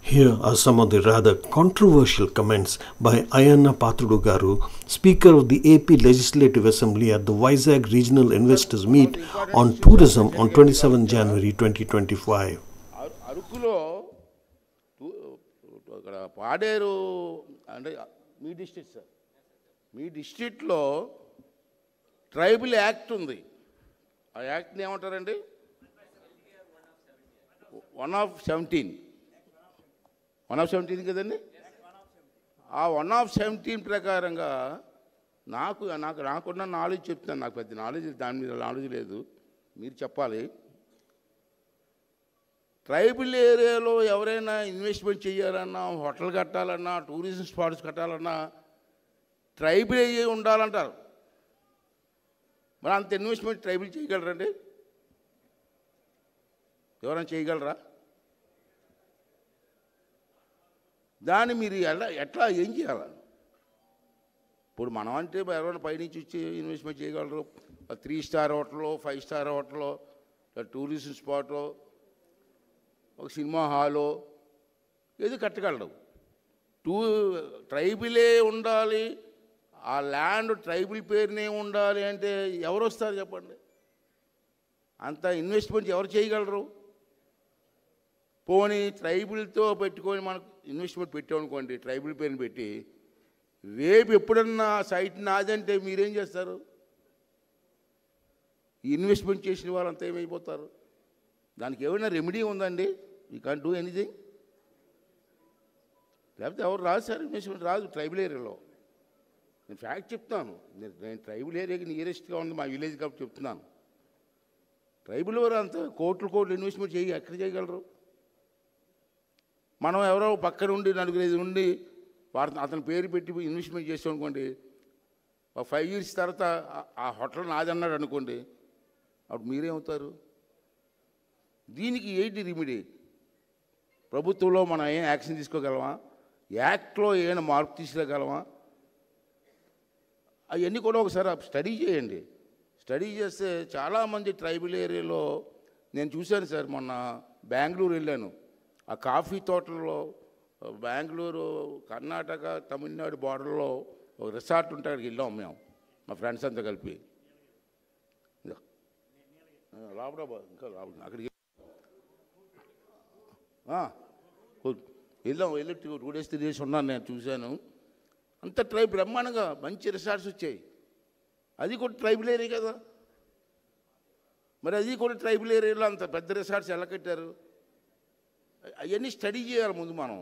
Here are some of the rather controversial comments by Ayanna Patrudu Garu, Speaker of the AP Legislative Assembly at the Vizag Regional Investors Meet on Tourism on 27 January 2025. అరకులో అక్కడ పాడేరు అంటే మీ district sir, మీ డిస్ట్రిక్ట్లో tribal act ఉంది. ఆ యాక్ట్ని ఏమంటారండి? 1/17 కదండి. ఆ 1/17 ప్రకారంగా నాకున్న నాలెడ్జ్ చెప్తాను. నాకు పెద్ద నాలెడ్జ్ దాని మీద నాలెడ్జ్ లేదు, మీరు చెప్పాలి. ట్రైబల్ ఏరియాలో ఎవరైనా ఇన్వెస్ట్మెంట్ చేయాలన్నా, హోటల్ కట్టాలన్నా, టూరిజం స్పాట్స్ కట్టాలన్నా ట్రైబల్ ఏరియా ఉండాలంటారు. మరి అంత ఇన్వెస్ట్మెంట్ ట్రైబల్ చేయగలరండి? ఎవరైనా చేయగలరా? దాన్ని మీరు ఎట్లా ఏం చేయాలి? ఇప్పుడు మనం అంటే ఎవరైనా పైనుంచి వచ్చి ఇన్వెస్ట్మెంట్ చేయగలరు. 3 స్టార్ హోటల్లో, 5 స్టార్ హోటల్లో, టూరిజం స్పాట్లో, ఒక సినిమా హాలో ఏది కట్టగలడు. ట్రైబులే ఉండాలి, ఆ ల్యాండ్ ట్రైబుల్ పేరునే ఉండాలి అంటే ఎవరు వస్తారు చెప్పండి? అంత ఇన్వెస్ట్మెంట్ ఎవరు చేయగలరు? పోనీ ట్రైబుల్తో పెట్టుకొని మనకు ఇన్వెస్ట్మెంట్ పెట్టామనుకోండి, ట్రైబుల్ పేరుని పెట్టి, రేపు ఎప్పుడన్నా సైట్ నాదంటే మీరేం చేస్తారు? ఇన్వెస్ట్మెంట్ చేసిన వాళ్ళంతా ఏమైపోతారు? దానికి ఏమైనా రెమెడీ ఉందండి? You can't do anything. లేకపోతే ఎవరు రాదు సార్, ఇన్వెస్ట్మెంట్ రాదు ట్రైబల్ ఏరియాలో. నేను ఫ్యాక్ట్ చెప్తాను. నేను ట్రైబల్ ఏరియాకి నియరెస్ట్గా ఉంది మా విలేజ్ కాబట్టి చెప్తున్నాను. ట్రైబల్ వారు అంతా కోట్లు ఇన్వెస్ట్మెంట్ ఎక్కడ చేయగలరు? మనం ఎవరో పక్క నుండి 4-5 నుండి అతని పేరు పెట్టి ఇన్వెస్ట్మెంట్ చేస్తాం అనుకోండి, 5 years తర్వాత ఆ హోటల్ నాదన్నాడు అనుకోండి, అప్పుడు మీరేమవుతారు? దీనికి ఏంటి రెమెడీ? ప్రభుత్వంలో మనం ఏం యాక్షన్ తీసుకోగలమా? యాక్ట్లో ఏమైనా మార్పు తీసుకురాగలమా? అవన్నీ కూడా ఒకసారి స్టడీ చేయండి. స్టడీ చేస్తే చాలామంది ట్రైబల్ ఏరియాలో నేను చూశాను సార్. మొన్న బెంగళూరు వెళ్ళాను. ఆ కాఫీ తోటల్లో బెంగళూరు, కర్ణాటక, తమిళనాడు బార్డర్లో ఒక రిసార్ట్ ఉంటే అక్కడికి వెళ్ళాం మేము, మా ఫ్రెండ్స్ అంతా కలిపి. రాబడాబాద్ ఇంకా రాబడి అక్కడికి వెళ్ళి 2 days 3 days ఉన్నాను. నేను చూశాను. అంత బ్రహ్మాండంగా మంచి రిసార్ట్స్ వచ్చాయి. అది కూడా ట్రైబల్ ఏరియా కదా. మరి అది కూడా ట్రైబల్ ఏరియాలో అంత పెద్ద రిసార్ట్స్ ఎలా కట్టారు? అవన్నీ స్టడీ చేయాలి ముందు మనం.